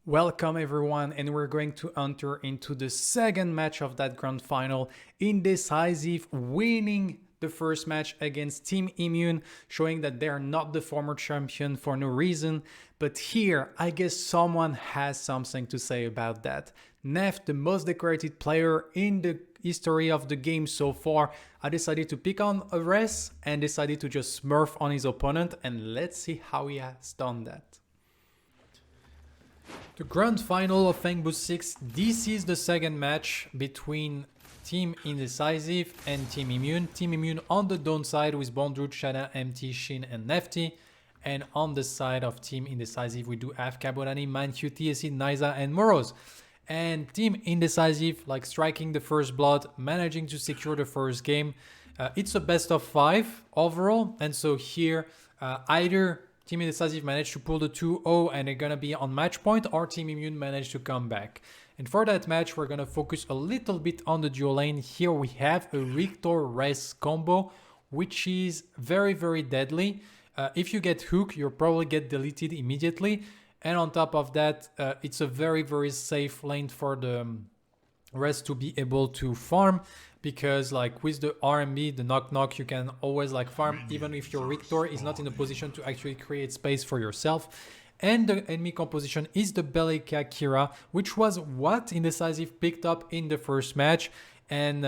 Welcome everyone, and we're going to enter into the second match of that grand final. Indecisive winning the first match against Team Immune, showing that they are not the former champion for no reason. But here, I guess someone has something to say about that. Neft, the most decorated player in the history of the game so far, I decided to pick on a Wraith and decided to just smurf on his opponent, and let's see how he has done that. The grand final of Fangbooth 6, this is the second match between Team Indecisive and Team Immune. Team Immune on the downside with Bondroot, Shana, MT, Shin and Nefty. And on the side of Team Indecisive we do have Kabonani, Manchu, TSC, Niza and Moros. And Team Indecisive like striking the first blood, managing to secure the first game. It's a best of 5 overall, and so here either Team Indecisive managed to pull the 2-0 and they're gonna be on match point, or Team Immune managed to come back. And for that match, we're gonna focus a little bit on the duo lane. Here we have a Rictor Wraith combo, which is very, very deadly. If you get hook, you'll probably get deleted immediately. And on top of that, it's a very, very safe lane for the Wraith to be able to farm, because like with the RMB, the knock, you can always like farm even if your Rictor is not in a position to actually create space for yourself. And the enemy composition is the Beleka Kira, which was what Indecisive picked up in the first match, and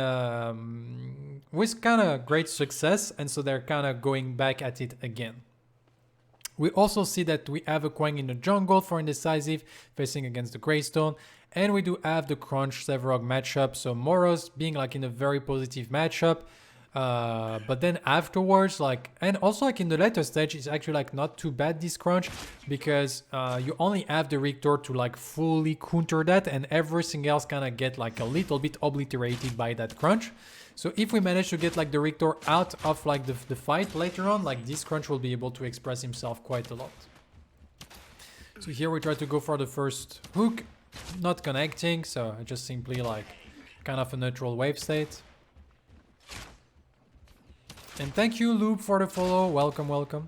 with kind of great success, and so they're kind of going back at it again. We also see that we have a Quang in the jungle for Indecisive, facing against the Greystone. And we do have the Crunch Severog matchup, so Moros being like in a very positive matchup. But then afterwards, like, and also like in the later stage, it's actually like not too bad this Crunch, because you only have the Rictor to like fully counter that, and everything else kind of get like a little bit obliterated by that Crunch. So if we manage to get like the Rictor out of like the fight later on, like this Crunch will be able to express himself quite a lot. So here we try to go for the first hook, not connecting, so just simply like kind of a neutral wave state. And thank you Loop for the follow, welcome, welcome.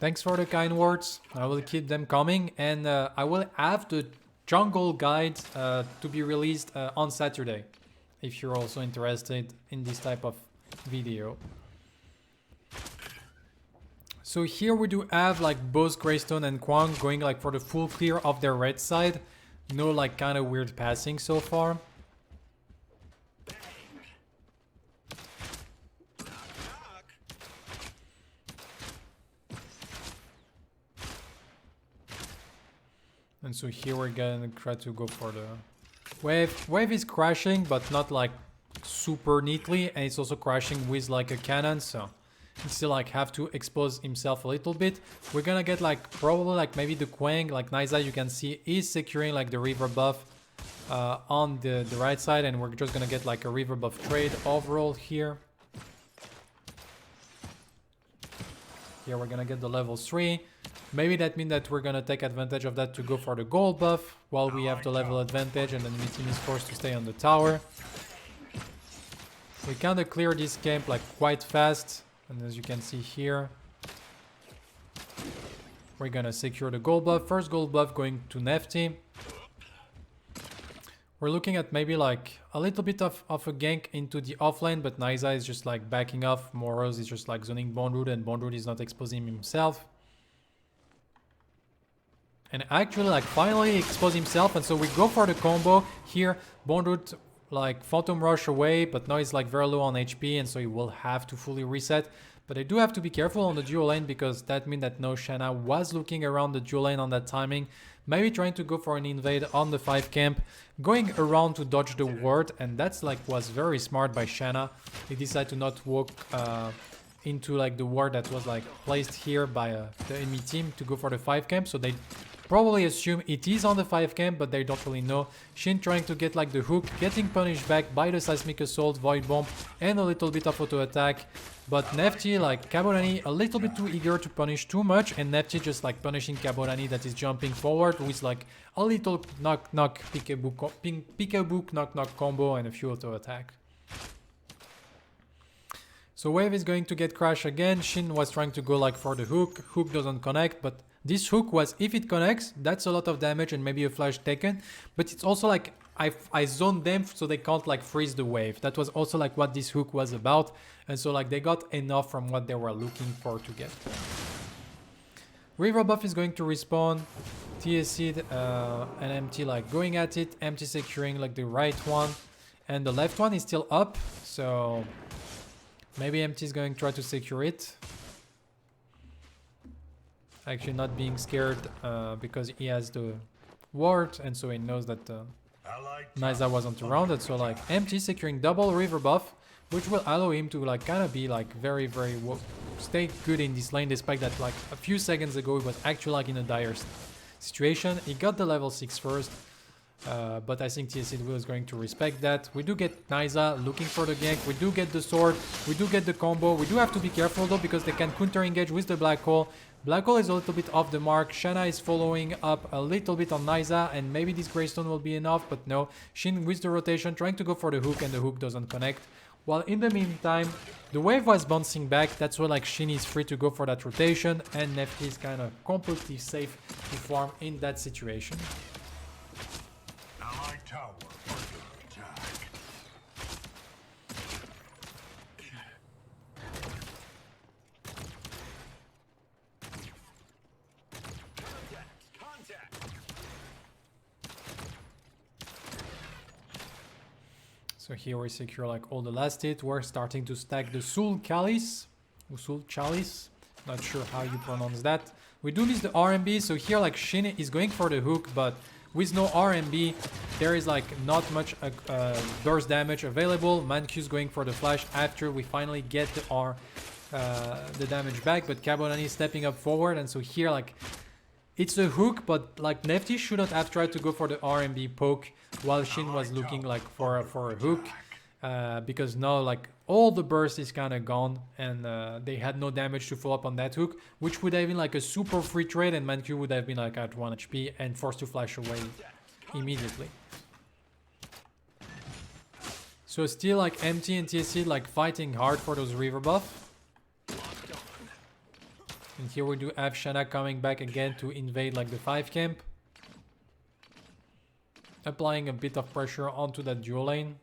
Thanks for the kind words, I will keep them coming, and I will have the jungle guide to be released on Saturday, if you're also interested in this type of video. So here we do have like both Greystone and Quang going like for the full clear of their red side. No like kind of weird passing so far. And so here we're gonna try to go for the wave. Wave is crashing, but not like super neatly, and it's also crashing with like a cannon, so he still like have to expose himself a little bit. We're gonna get like probably like maybe the Quang, like Niza you can see is securing like the river buff on the right side, and we're just gonna get like a river buff trade overall here. Here we're gonna get the level 3. Maybe that means that we're gonna take advantage of that to go for the gold buff while we have the level advantage, and then the team is forced to stay on the tower. We kinda clear this camp like quite fast, and as you can see here, we're gonna secure the gold buff. First gold buff going to Nefty. We're looking at maybe like a little bit of a gank into the offlane, but Niza is just like backing off. Moros is just like zoning Bondroot, and Bondroot is not exposing himself. And actually like finally expose himself, and so we go for the combo here. Bondroot like Phantom Rush away, but now he's like very low on HP, and so he will have to fully reset. But I do have to be careful on the dual lane, because that means that no Shana was looking around the dual lane on that timing. Maybe trying to go for an invade on the 5 camp, going around to dodge the ward, and that's like was very smart by Shana. He decided to not walk into like the ward that was like placed here by the enemy team to go for the 5 camp, so they probably assume it is on the 5 camp, but they don't really know. Shin trying to get like the hook, getting punished back by the Seismic Assault, Void Bomb, and a little bit of auto attack. But Neft, like Kaborani, a little bit too eager to punish too much, and Neft just like punishing Kaborani that is jumping forward with like a little knock-knock, peekaboo, knock-knock combo, and a few auto attack. So wave is going to get crashed again. Shin was trying to go like for the hook. Hook doesn't connect, but this hook was, if it connects, that's a lot of damage and maybe a flash taken. But it's also like I zoned them so they can't like freeze the wave. That was also like what this hook was about. And so like they got enough from what they were looking for to get. River buff is going to respawn. TSC and MT like going at it. MT securing like the right one. And the left one is still up. So maybe MT is going to try to secure it. Actually not being scared because he has the ward. And so he knows that Nysa wasn't around it. So like MT securing double river buff, which will allow him to like kind of be like very stay good in this lane, despite that like a few seconds ago he was actually like in a dire situation. He got the level 6 first, but I think TSC was going to respect that. We do get Nysa looking for the gank. We do get the sword. We do get the combo. We do have to be careful though because they can counter engage with the black hole. Black hole is a little bit off the mark. Shanna is following up a little bit on Nysa, and maybe this Greystone will be enough, but no. Shin with the rotation trying to go for the hook, and the hook doesn't connect. While in the meantime, the wave was bouncing back. That's why like Shin is free to go for that rotation, and Neft is kind of completely safe to farm in that situation. Allied tower under attack. So here we secure like all the last hit. We're starting to stack the Sul Chalice. Usul Chalice. Not sure how you pronounce that. We do miss the RMB, so here like Shin is going for the hook, but with no RMB, there is like not much burst damage available. Mankyu's going for the flash after we finally get the damage back, but Kabonani stepping up forward, and so here like it's a hook, but like Nefty shouldn't have tried to go for the RMB poke while Shin was looking like for a hook, because now like all the burst is kind of gone, and they had no damage to follow up on that hook, which would have been like a super free trade, and Mankyu would have been like at 1 HP and forced to flash away immediately. So still like MT and TSC like fighting hard for those river buff. And here we do have Shanna coming back again to invade like the 5 camp. Applying a bit of pressure onto that dual lane.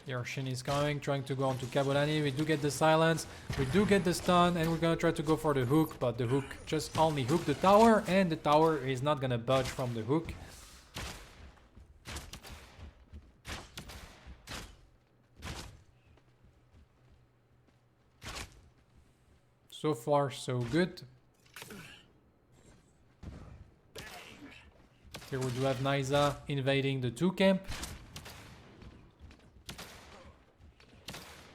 Here Shin is coming, trying to go onto Kabulani. We do get the silence, we do get the stun, and we're gonna try to go for the hook, but the hook just only hooked the tower, and the tower is not gonna budge from the hook. So far, so good. Here we do have Nysa invading the 2 camp.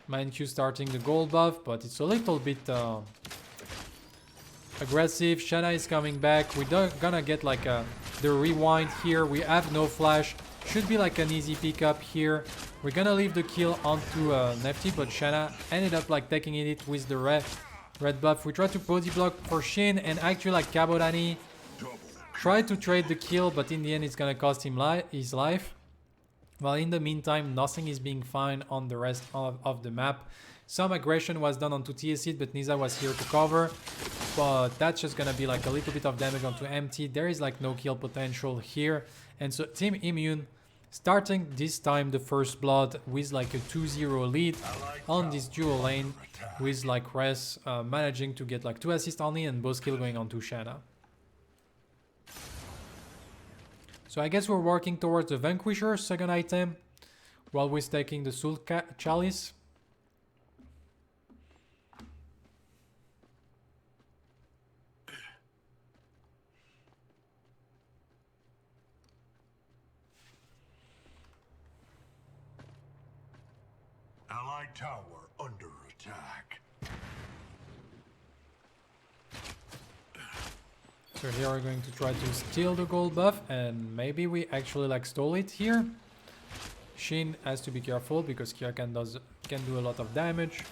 Mankyu starting the gold buff, but it's a little bit aggressive. Shanna is coming back. We're gonna get like the rewind here. We have no flash. Should be like an easy pickup here. We're gonna leave the kill onto Nefty, but Shanna ended up like taking it with the red buff. We tried to body block for Shin, and actually like Kabodani tried to trade the kill, but in the end it's gonna cost him his life. While in the meantime, nothing is being found on the rest of the map. Some aggression was done onto TSC, but Nysa was here to cover. But that's just gonna be like a little bit of damage onto MT. There is like no kill potential here. And so Team Immune starting this time the first blood with like a 2-0 lead on this dual lane, with like Wraith managing to get like 2 assists only and both kill going onto Shanna. So I guess we're working towards the Vanquisher second item while we're taking the Soul Chalice. Allied tower under attack. So here we're going to try to steal the gold buff, and maybe we actually like stole it here. Shin has to be careful because Kirakan can do a lot of damage.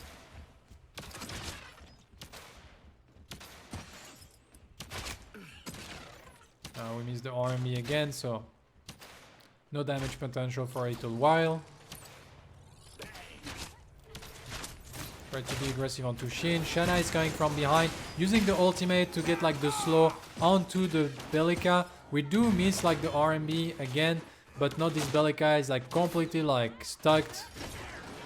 We missed the RMB again, so no damage potential for a little while. Try to be aggressive onto Shin. Shanna is coming from behind, using the ultimate to get like the slow onto the Bellica. We do miss like the RMB again, but not this Bellica is like completely like stuck,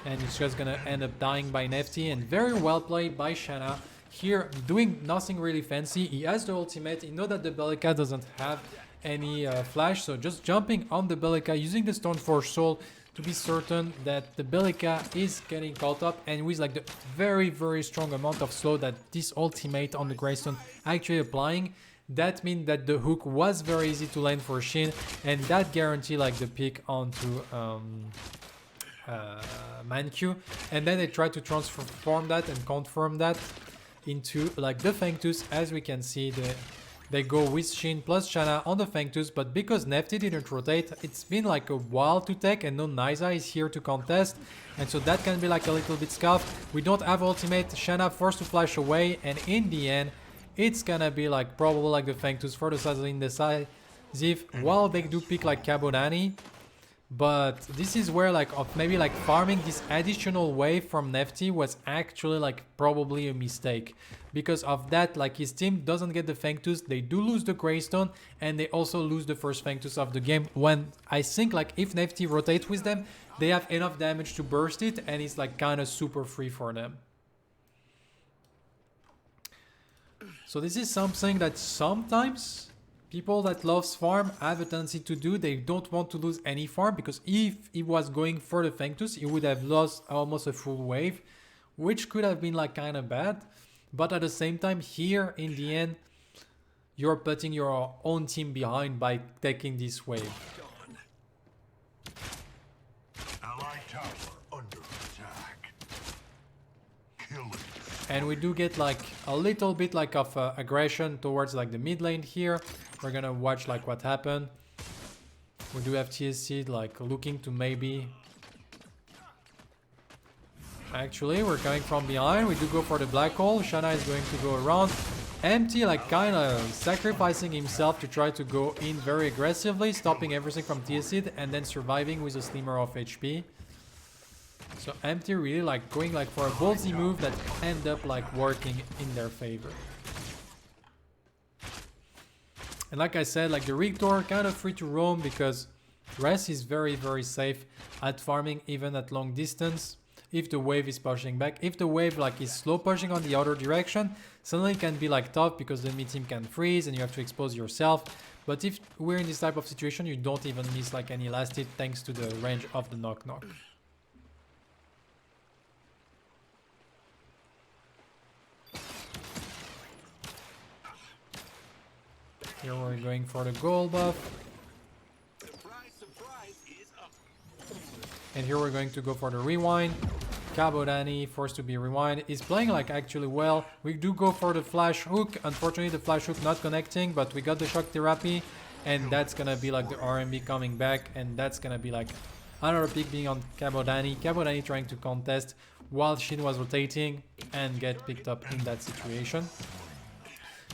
and it's just gonna end up dying by Neft. And very well played by Shanna. Here, doing nothing really fancy. He has the ultimate. He knows that the Bellica doesn't have any flash, so just jumping on the Bellica, using the Stoneforge Soul to be certain that the Bellica is getting caught up, and with like the very strong amount of slow that this ultimate on the Greystone actually applying, that means that the hook was very easy to land for Shin, and that guarantee like the pick onto Mankyu, and then they try to transform that and confirm that into like the Fangtooth. As we can see, they go with Shin plus Shanna on the Fangtooth, but because Neft didn't rotate, it's been like a while to take, and no Nysa is here to contest, and so that can be like a little bit scuffed. We don't have ultimate, Shanna forced to flash away, and in the end it's gonna be like probably like the Fangtooth for the size of Indecisive, while they do pick like Kabodani. But this is where like of maybe like farming this additional wave from Neft was actually like probably a mistake. Because of that, like his team doesn't get the Fangtooth, they do lose the Greystone, and they also lose the first Fangtooth of the game, when I think like if Neft rotates with them, they have enough damage to burst it, and it's like kind of super free for them. So this is something that sometimes people that loves farm have a tendency to do. They don't want to lose any farm, because if he was going for the Fangtooth, he would have lost almost a full wave, which could have been like kind of bad. But at the same time, here in the end, you're putting your own team behind by taking this wave. Allied tower under attack. Killing. And we do get like a little bit like of aggression towards like the mid lane here. We're gonna watch like what happened. We do have TSC like looking to maybe... Actually, we're coming from behind. We do go for the black hole. Shanna is going to go around. Empty like kind of sacrificing himself to try to go in very aggressively, stopping everything from TSC and then surviving with a slimmer of HP. So Empty really like going like for a ballsy move that end up like working in their favor. And like I said, like the Rigtor kind of free to roam, because Wraith is very safe at farming even at long distance. If the wave is pushing back, if the wave like is slow pushing on the other direction, suddenly it can be like tough because the mid team can freeze and you have to expose yourself. But if we're in this type of situation, you don't even miss like any last hit thanks to the range of the knock. Here we're going for the gold buff. And here we're going to go for the rewind. Kabodani forced to be rewind. Is playing like actually well. We do go for the flash hook. Unfortunately, the flash hook not connecting, but we got the shock therapy, and that's gonna be like the RMB coming back, and that's gonna be like another pick being on Kabodani. Kabodani trying to contest while Shin was rotating and get picked up in that situation.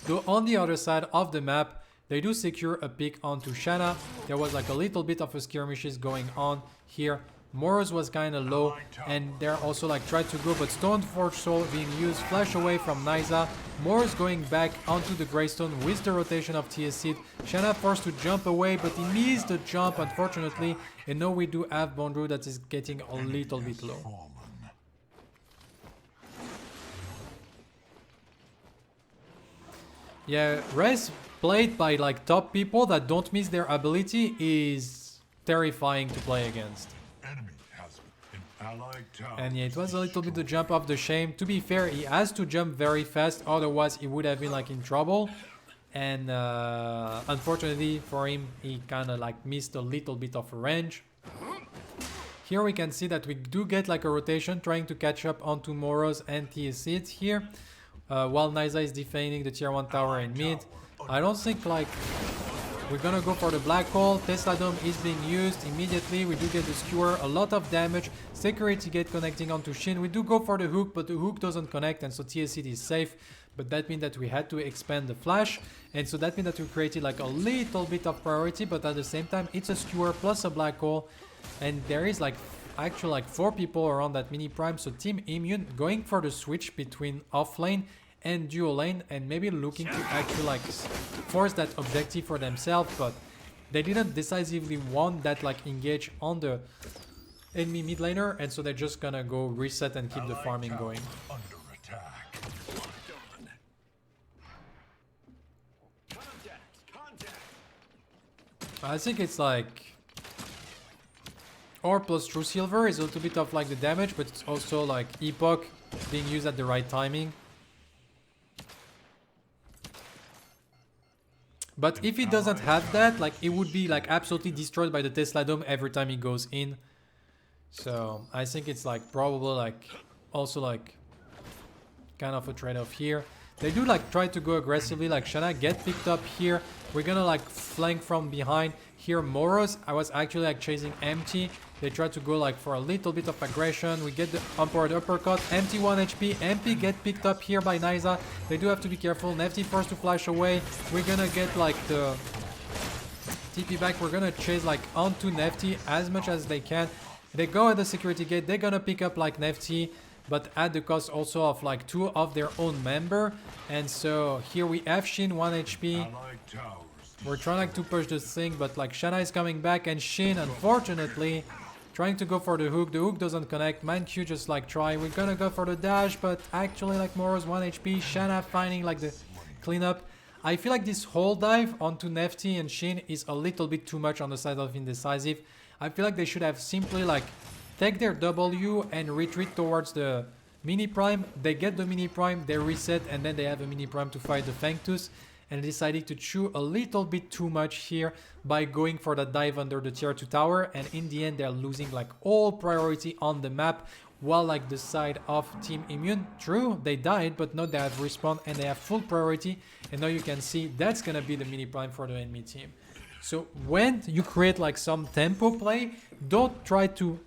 So on the other side of the map, they do secure a pick onto Shanna. There was like a little bit of a skirmishes going on here. Morris was kind of low, and they're also like tried to go, but Stoneforge Soul being used, flash away from Nysa. Morris going back onto the Greystone with the rotation of TSC. Shanna forced to jump away, but he missed the jump unfortunately, and now we do have Bondru that is getting a little bit low. Yeah, Wraith played by like top people that don't miss their ability is terrifying to play against. And yeah, it was a little bit the jump off the shame. To be fair, he has to jump very fast, otherwise he would have been like in trouble. And unfortunately for him, he kind of like missed a little bit of a range. Here we can see that we do get like a rotation trying to catch up onto Moros and TSC here, while Nysa is defending the tier 1 tower in mid. I don't think like we're gonna go for the black hole. Tesla Dome is being used immediately. We do get the skewer, a lot of damage. Security gate connecting onto Shin. We do go for the hook, but the hook doesn't connect, and so TSC is safe. But that means that we had to expand the flash, and so that means that we created like a little bit of priority, but at the same time it's a skewer plus a black hole, and there is like actually like 4 people around that mini prime. So Team Immune going for the switch between off lane and dual lane, and maybe looking to actually like force that objective for themselves, but they didn't decisively want that like engage on the enemy mid laner, and so they're just gonna go reset and keep the farming going. Under attack. I think it's like or plus True Silver is a little bit of like the damage, but it's also like Epoch being used at the right timing. But if it doesn't have that, like it would be like absolutely destroyed by the Tesla Dome every time it goes in. So I think it's like probably like also like kind of a trade-off here. They do like try to go aggressively, like Shanna get picked up here. We're gonna like flank from behind. Here Moros, I was actually like chasing Empty. They try to go like for a little bit of aggression. We get the upward uppercut. Empty 1 HP. MP get picked up here by Nysa. They do have to be careful. Neft forced to flash away. We're gonna get like the TP back. We're gonna chase like onto Neft as much as they can. They go at the security gate. They're gonna pick up like Neft, but at the cost also of like 2 of their own member. And so here we have Shin 1 HP. We're trying like to push this thing, but like Shanna is coming back, and Shin unfortunately trying to go for the hook. The hook doesn't connect. ManQ just like try. We're gonna go for the dash, but actually like Moros 1 HP. Shanna finding like the cleanup. I feel like this whole dive onto Neft and Shin is a little bit too much on the side of Indecisive. I feel like they should have simply like take their W and retreat towards the mini prime. They get the mini prime, they reset, and then they have a mini prime to fight the Fangtooth, and decided to chew a little bit too much here by going for the dive under the tier 2 tower, and in the end they're losing like all priority on the map, while like the side of Team Immune, true, they died, but now they have respawn and they have full priority, and now you can see that's gonna be the mini prime for the enemy team. So when you create like some tempo play, don't try to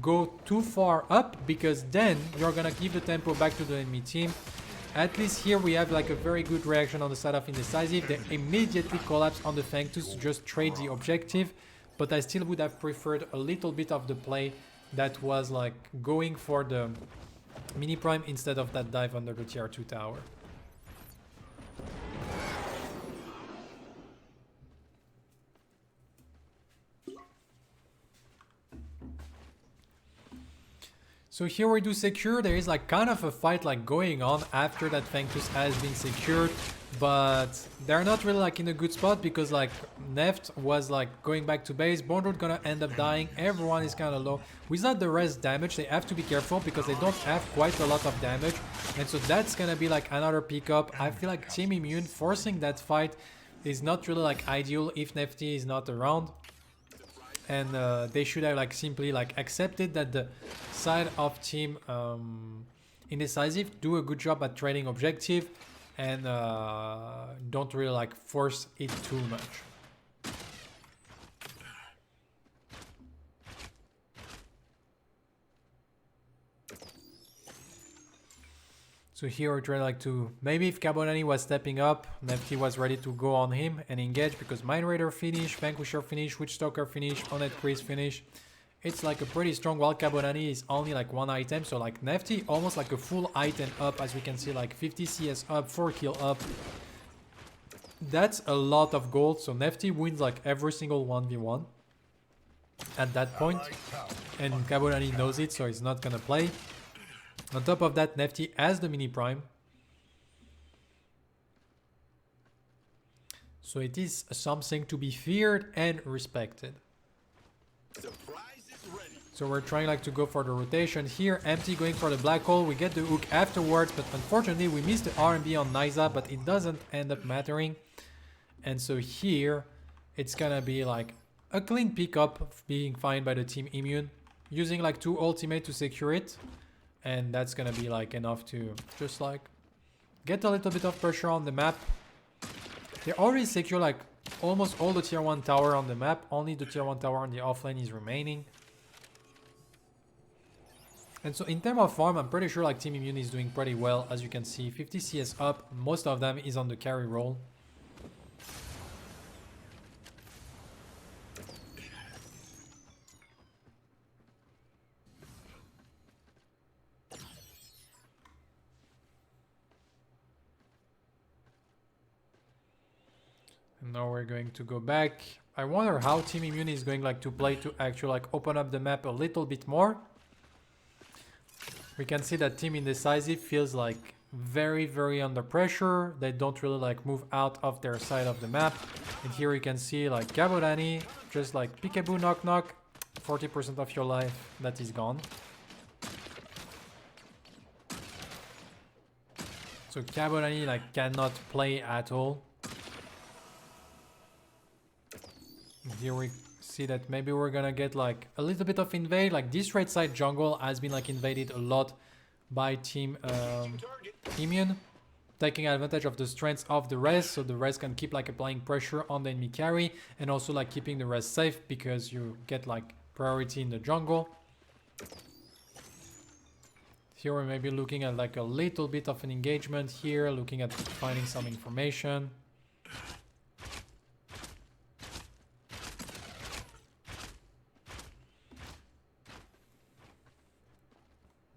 go too far up, because then you're gonna give the tempo back to the enemy team. At least here we have like a very good reaction on the side of Indecisive. They immediately collapse on the Fangtooth to just trade the objective, but I still would have preferred a little bit of the play that was like going for the mini prime instead of that dive under the tier 2 tower. So here we do secure. There is like kind of a fight like going on after that Fangtooth has been secured, but they're not really like in a good spot, because like Neft was like going back to base. Bondroid gonna end up dying. Everyone is kind of low. Without the rest damage, they have to be careful because they don't have quite a lot of damage, and so that's gonna be like another pickup. I feel like Team Immune forcing that fight is not really like ideal if Nefty is not around. And they should have like simply like accepted that the side of Team Indecisive do a good job at trading objective, and don't really like force it too much. So here we try like to, maybe if Carbonani was stepping up, Nefty was ready to go on him and engage, because Mind Raider finish, Vanquisher finish, Witchstalker finish, Onet Priest finish. It's like a pretty strong, while Carbonani is only like 1 item, so like Nefty almost like a full item up, as we can see, like 50 CS up, 4 kill up. That's a lot of gold, so Nefty wins like every single 1v1 at that point, and Carbonani knows it, so he's not gonna play. On top of that, Nefty has the mini prime, so it is something to be feared and respected. So we're trying like to go for the rotation here. Empty going for the black hole. We get the hook afterwards, but unfortunately we missed the R&B on Nysa, but it doesn't end up mattering. And so here it's gonna be like a clean pickup, being fine by the Team Immune. using like 2 ultimate to secure it. And that's gonna be like enough to just like get a little bit of pressure on the map. They already secure like almost all the tier 1 tower on the map. Only the tier 1 tower on the offlane is remaining. And so in terms of farm, I'm pretty sure like Team Immune is doing pretty well. As you can see, 50 CS up. Most of them is on the carry role. And now we're going to go back. I wonder how Team Immune is going like to play to actually like open up the map a little bit more. We can see that Team Indecisive feels like very under pressure. They don't really like move out of their side of the map. And here you can see like Gabodani, just like peekaboo knock knock, 40% of your life that is gone. So Gabodani like cannot play at all. Here we see that maybe we're gonna get like a little bit of invade. Like this right side jungle has been like invaded a lot by Team Immune, taking advantage of the strengths of the Wraith, so the Wraith can keep like applying pressure on the enemy carry, and also like keeping the Wraith safe because you get like priority in the jungle. Here we're maybe looking at like a little bit of an engagement here, looking at finding some information.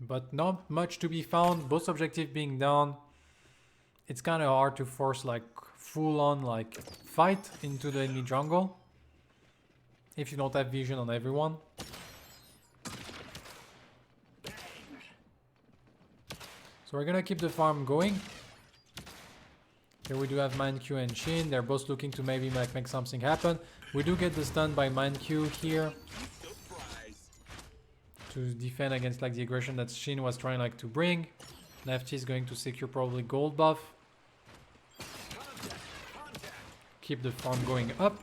But not much to be found, both objectives being down. It's kind of hard to force like full on like fight into the enemy jungle if you don't have vision on everyone. So we're gonna keep the farm going. Here we do have MindQ and Shin. They're both looking to maybe make something happen. We do get the stun by MindQ here to defend against like the aggression that Shin was trying like to bring. Neft is going to secure probably gold buff. Keep the farm going up.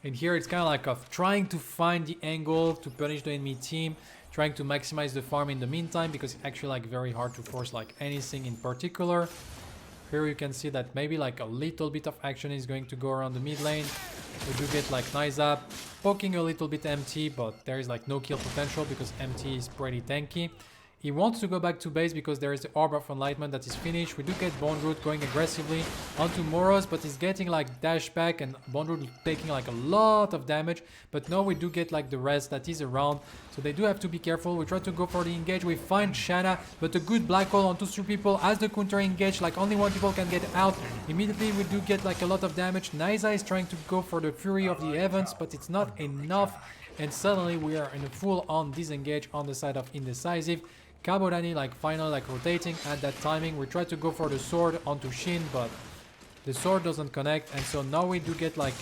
And here it's kind of like of trying to find the angle to punish the enemy team, trying to maximize the farm in the meantime, because it's actually like very hard to force like anything in particular. Here you can see that maybe like a little bit of action is going to go around the mid lane. We do get like Niza poking a little bit MT, but there is like no kill potential because MT is pretty tanky. He wants to go back to base because there is the Orb of Enlightenment that is finished. We do get Bone Root going aggressively onto Moros, but he's getting like dash back, and Bone Root taking like a lot of damage. But now we do get like the rest that is around, so they do have to be careful. We try to go for the engage. We find Shanna, but a good black hole onto 3 people as the counter engage. Like only 1 people can get out. Immediately we do get like a lot of damage. Niza is trying to go for the Fury of the Heavens, but it's not enough. And suddenly we are in a full-on disengage on the side of Indecisive. Gabodani like finally like rotating at that timing. We try to go for the sword onto Shin, but the sword doesn't connect, and so now we do get like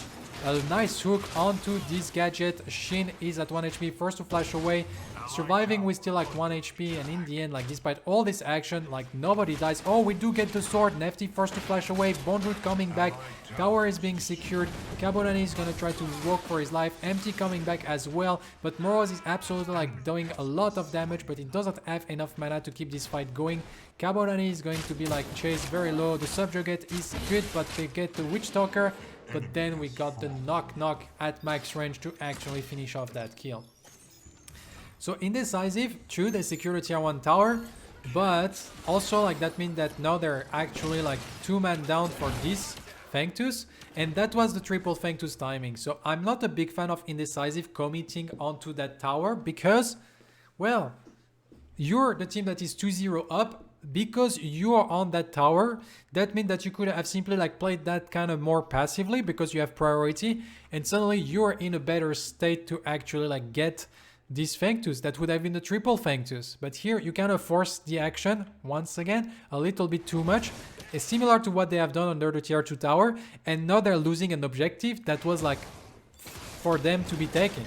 a nice hook onto this gadget. Shin is at 1 HP, first to flash away, surviving with still like 1 HP, and in the end, like despite all this action, like nobody dies. Oh, we do get the sword. Nefty first to flash away, Bone Root coming back, tower is being secured. Gabodani is gonna try to walk for his life, Empty coming back as well, but Moros is absolutely like doing a lot of damage, but he doesn't have enough mana to keep this fight going. Gabodani is going to be like chased very low. The subjugate is good, but they get the Witch Talker. But then we got the knock at max range to actually finish off that kill. So Indecisive, true, they secure the tier 1 tower, but also like that means that now they're actually like 2 man down for this Fangtooth, and that was the triple Fangtooth timing. So I'm not a big fan of Indecisive committing onto that tower because, well, you're the team that is 2-0 up. Because you are on that tower, that means that you could have simply like played that kind of more passively because you have priority, and suddenly you're in a better state to actually like get this Fangtooth. That would have been the triple Fangtooth. But here you kind of force the action once again a little bit too much. It's similar to what they have done under the tier 2 tower, and now they're losing an objective that was like for them to be taken.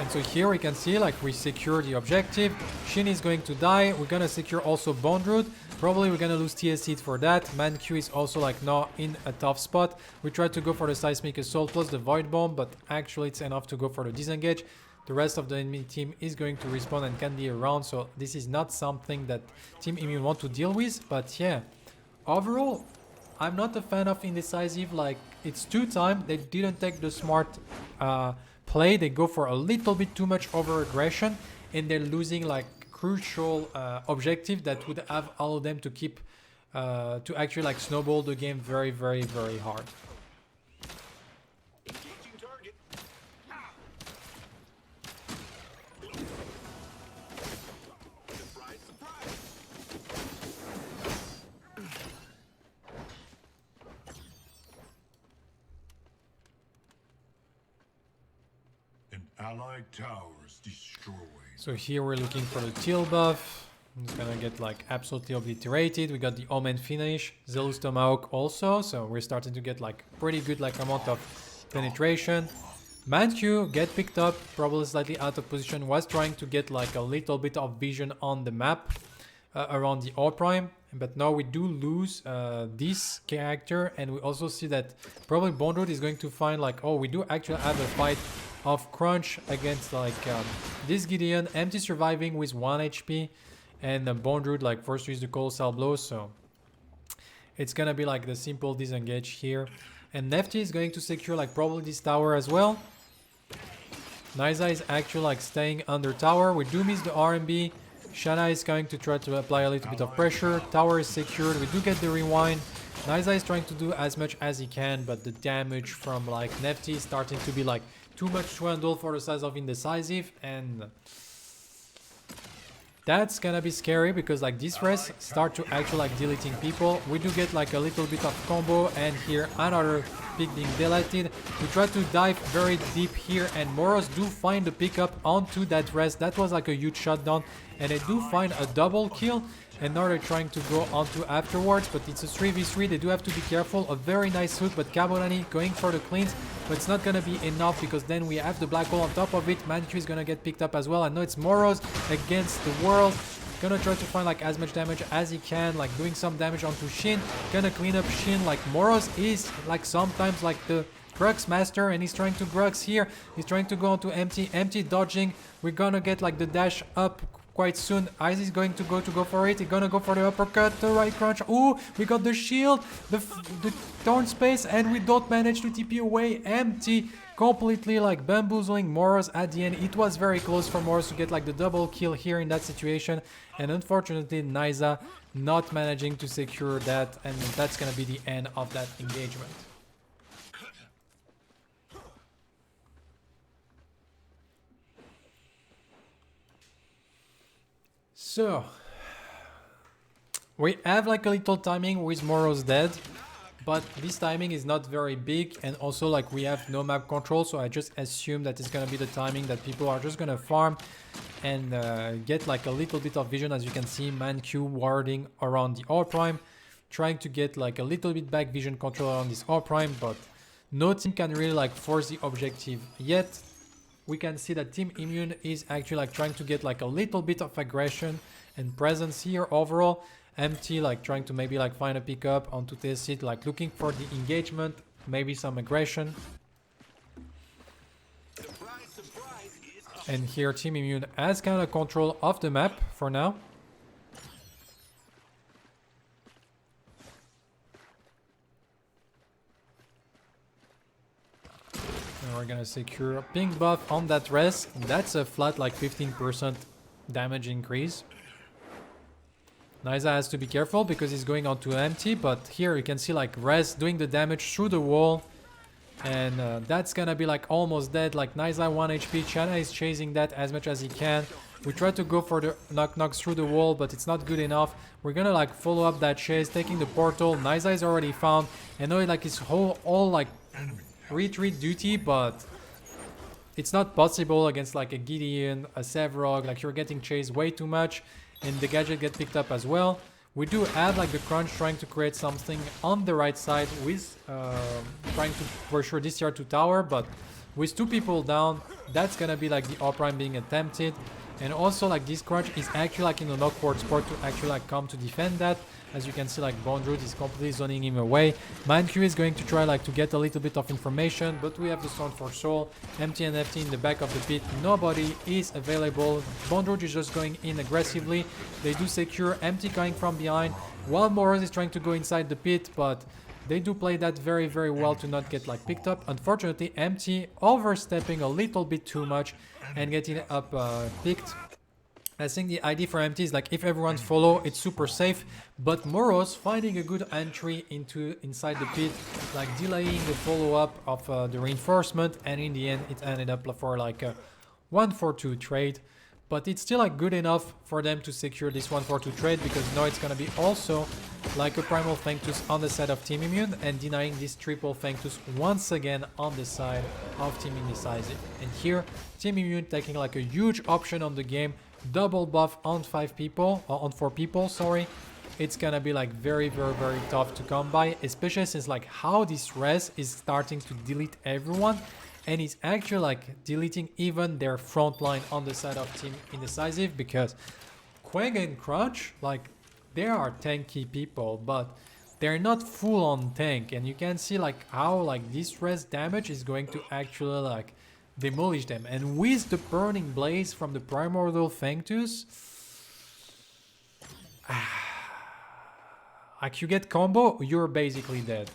And So here we can see like we secure the objective. Shin is going to die. We're gonna secure also Bone Root. Probably we're gonna lose TS for that. Man-Q is also like not in a tough spot. We tried to go for the Seismic Assault plus the Void Bomb, but actually it's enough to go for the disengage. The rest of the enemy team is going to respawn and can be around, so this is not something that Team Immune want to deal with. But yeah, overall, I'm not a fan of Indecisive. Like, it's two-time. They didn't take the smart play. They go for a little bit too much over-aggression, and they're losing like crucial objective that would have allowed them to keep to actually like snowball the game very, very, very hard. Allied towers destroyed. So here we're looking for the teal buff. It's gonna get like absolutely obliterated. We got the Omen finish, Zealous Tomahawk also, so we're starting to get like pretty good like amount of penetration. Man-Q get picked up, probably slightly out of position, was trying to get like a little bit of vision on the map around the All Prime, but now we do lose this character, and we also see that probably Bone Root is going to find like, oh, we do actually have a fight of Crunch against like this Gideon, Empty surviving with 1 HP, and Bone Root like forced to use the Colossal Blow, so it's gonna be like the simple disengage here. And Neft is going to secure like probably this tower as well. Nysa is actually like staying under tower. We do miss the RMB. Shanna is going to try to apply a little bit of pressure. Tower is secured. We do get the rewind. Nysa is trying to do as much as he can, but the damage from like Nefty is starting to be like too much to handle for the size of Indecisive, and that's gonna be scary because like this Wraith start to actually like deleting people. We do get like a little bit of combo, and here another pick being deleted. We try to dive very deep here, and Moros do find the pickup onto that Wraith. That was like a huge shutdown, and they do find a double kill, and now they're trying to go onto afterwards, but it's a 3v3. They do have to be careful. A very nice hook, but Carbonani going for the cleans, but it's not gonna be enough because then we have the black hole on top of it. Man-Q is gonna get picked up as well. I know it's Moros against the world. Gonna try to find like as much damage as he can, like doing some damage onto Shin. Gonna clean up Shin. Like Moros is like sometimes like the Grux master, and he's trying to Grux here. He's trying to go onto Empty dodging. We're gonna get like the dash up quite soon. Ice is going to go for it. He's gonna go for the uppercut, the right crunch. Ooh, we got the shield, the torn space, and we don't manage to TP away. Empty completely like bamboozling Moros at the end. It was very close for Moros to get like the double kill here in that situation, and unfortunately Nysa not managing to secure that, and that's gonna be the end of that engagement. So we have like a little timing with Moros dead, but this timing is not very big, and also like we have no map control, so I just assume that it's gonna be the timing that people are just gonna farm and get like a little bit of vision. As you can see, Man-Q warding around the All Prime, trying to get like a little bit back vision control on this All Prime, but no team can really like force the objective yet. We can see that Team Immune is actually like trying to get like a little bit of aggression and presence here overall. Empty like trying to maybe like find a pickup onto this it, like looking for the engagement, maybe some aggression. And here Team Immune has kind of control of the map for now. And we're gonna secure a pink buff on that Wraith. That's a flat like 15% damage increase. Nysa has to be careful because he's going onto Empty, but here you can see like Wraith doing the damage through the wall, and that's gonna be like almost dead. Like Nysa 1 HP, Chana is chasing that as much as he can. We try to go for the knock through the wall, but it's not good enough. We're gonna like follow up that chase, taking the portal. Nysa is already found, and now like his all like retreat duty, but it's not possible against like a Gideon, a Sevrog. Like you're getting chased way too much, and the gadget get picked up as well. We do have like the crunch trying to create something on the right side with trying to for sure DCR to tower, but With 2 people down, that's gonna be like the R prime being attempted. And also like this crunch is actually like in an awkward spot to actually like come to defend that. As you can see, like Bondroot is completely zoning him away. Manq is going to try like to get a little bit of information, but we have the Stone for Soul. MT and FT in the back of the pit. Nobody is available. Bondroot is just going in aggressively. They do secure MT coming from behind, while Moros is trying to go inside the pit, but they do play that very, very well to not get like picked up. Unfortunately, MT overstepping a little bit too much and getting up picked. I think the idea for MT is like if everyone's follow, it's super safe. But Moros finding a good entry inside the pit, like delaying the follow-up of the reinforcement, and in the end it ended up for like a 1-4-2 trade. But it's still like good enough for them to secure this 1-4-2 trade, because now it's gonna be also like a primal Fangtus on the side of Team Immune and denying this triple Fangtus once again on the side of Team Indecisive. And here Team Immune taking like a huge option on the game, double buff on 5 people, or on 4 people, sorry. It's gonna be like very, very, very tough to come by, especially since like how this res is starting to delete everyone. And it's actually like deleting even their front line on the side of Team Indecisive, because Quang and Crunch, like, they are tanky people, but they're not full on tank. And you can see like how like this res damage is going to actually like demolish them. And with the Burning Blaze from the Primordial Fangtus, like you get combo, you're basically dead.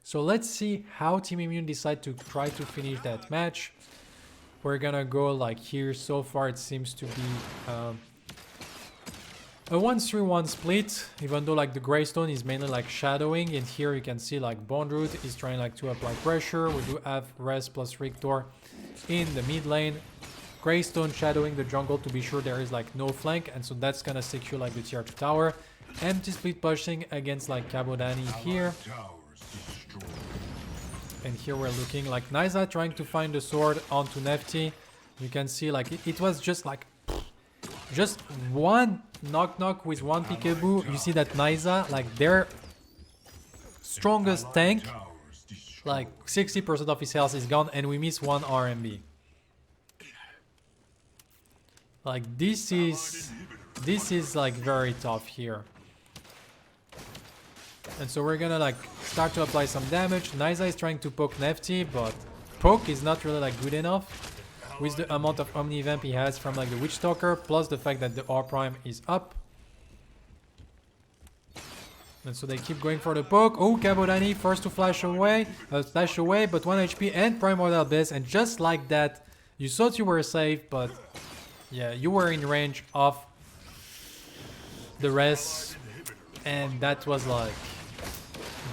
So let's see how Team Immune decide to try to finish that match. We're gonna go like here. So far it seems to be a 1-3-1 split, even though like the Greystone is mainly like shadowing. And here you can see like Bondroot is trying like to apply pressure. We do have Res plus Rictor in the mid lane. Greystone shadowing the jungle to be sure there is like no flank, and so that's gonna secure like the tier 2 tower. Empty split pushing against like Kabodani here. And here we're looking like Nysa trying to find the sword onto Neft. You can see like it was just like just one knock with one peekaboo. You see that Nysa, like their strongest tank, like 60% of his health is gone, and we miss one RMB. Like this is like very tough here. And so we're gonna like start to apply some damage. Nysa is trying to poke Neft, but poke is not really like good enough with the amount of Omnivamp he has from like the Witch Stalker, plus the fact that the R prime is up. And so they keep going for the poke. Oh, Kabodani forced to flash away, but 1 HP and Primordial Abyss, and just like that, you thought you were safe, but yeah, you were in range of the rest, and that was like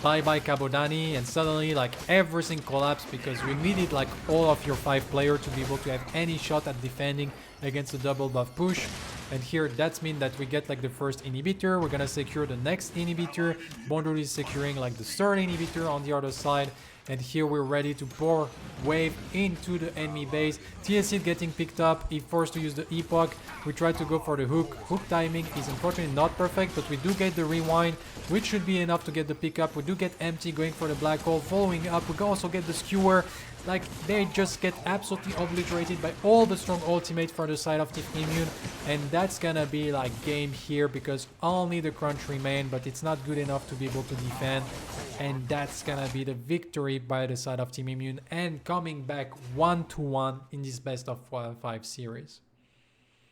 bye-bye Kabodani, and suddenly like everything collapsed because you needed like all of your 5 players to be able to have any shot at defending against the double buff push. And here that's mean that we get like the first inhibitor. We're gonna secure the next inhibitor. Bondroot is securing like the third inhibitor on the other side. And here we're ready to pour wave into the enemy base. TSC getting picked up. He forced to use the epoch. We try to go for the hook. Hook timing is unfortunately not perfect, but we do get the rewind, which should be enough to get the pickup. We do get empty going for the black hole. Following up, we can also get the skewer. Like, they just get absolutely obliterated by all the strong ultimate for the side of Team Immune. And that's gonna be like game here, because only the crunch remain, but it's not good enough to be able to defend. And that's gonna be the victory by the side of Team Immune, and coming back 1-1 in this best of 5 series.